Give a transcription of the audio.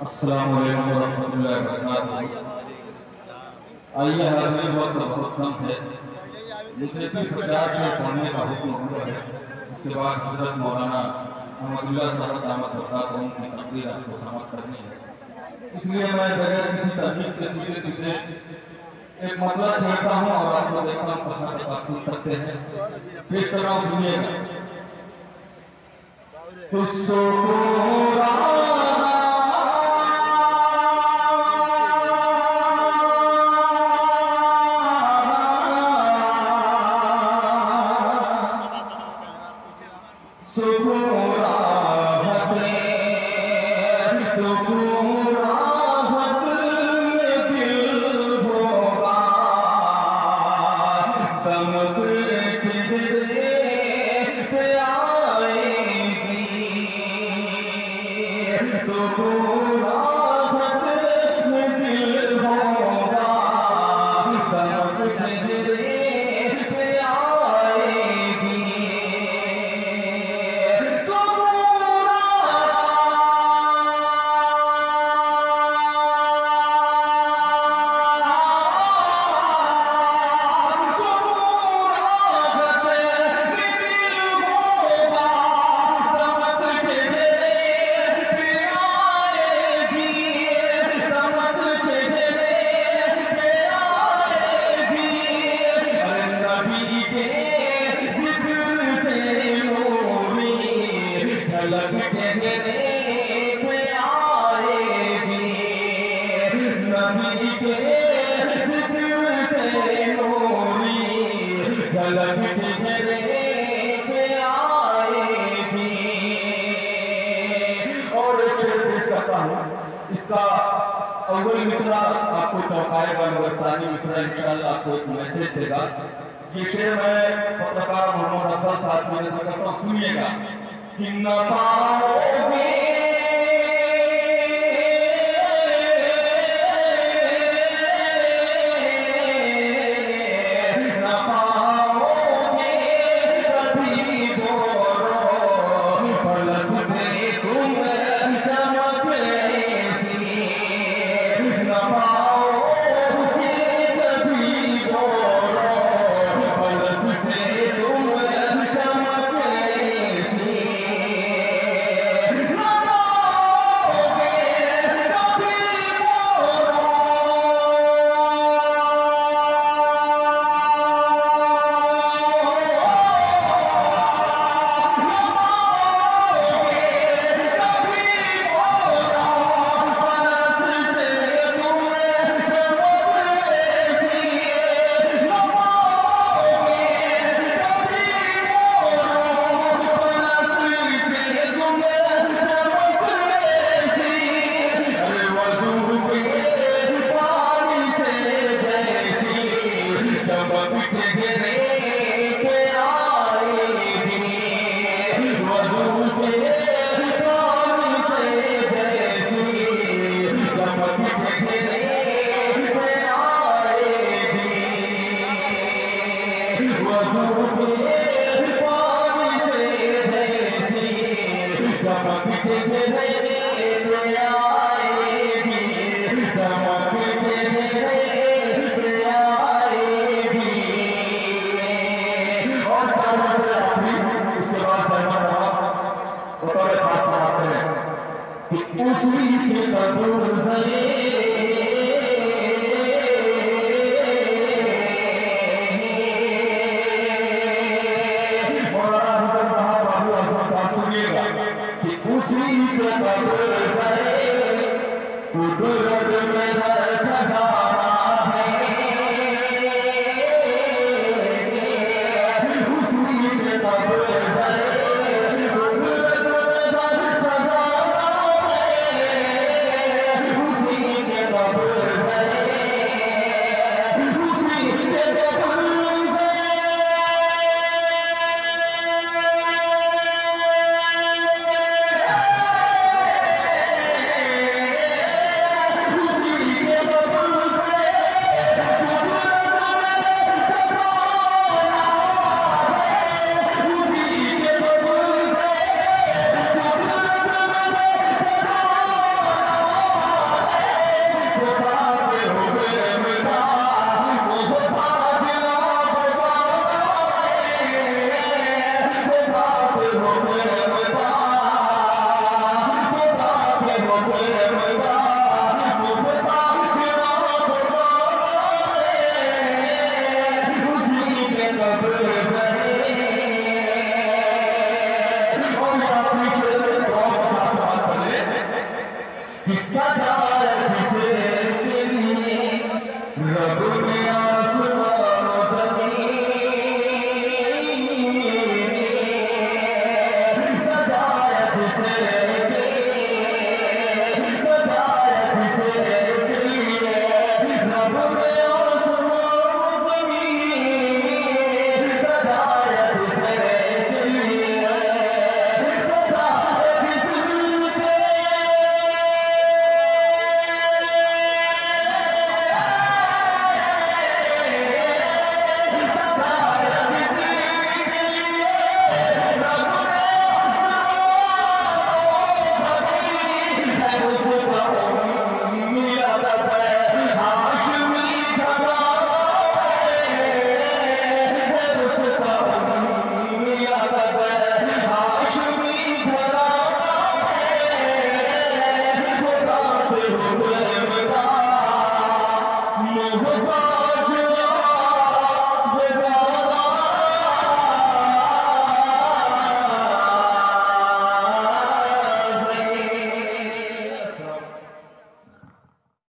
अस्सलाम वालेकुम रहमतुल्लाहि व बरकातहू। आइए हाज़िर वक्त बहुत कम है, मुझे 50 से पढ़ने का हुक्म हुआ है। उसके बाद हजरत मौलाना अहमदुल्लाह साहब दामद बरकातहू की तकरीर आपको समाप्त करनी है। इसलिए मैं बगैर किसी तकलीफ के सीधे सीधे एक मतलब छेड़ता हूँ और आपको देखता हूँ कहाँ तक आप सुन सकते हैं। पेश कर रहा हूँ, सुनिएगा। इसका अव्वल मिसरा आपको चौंकाएगा, मगर सानी मिसरा इंशाअल्लाह आपको एक मैसेज देगा। ये शेर मैं पत्रकार मोहम्मद अफजल साहब को नजर करता हूँ, सुनिएगा। कि न पाओगे Oh,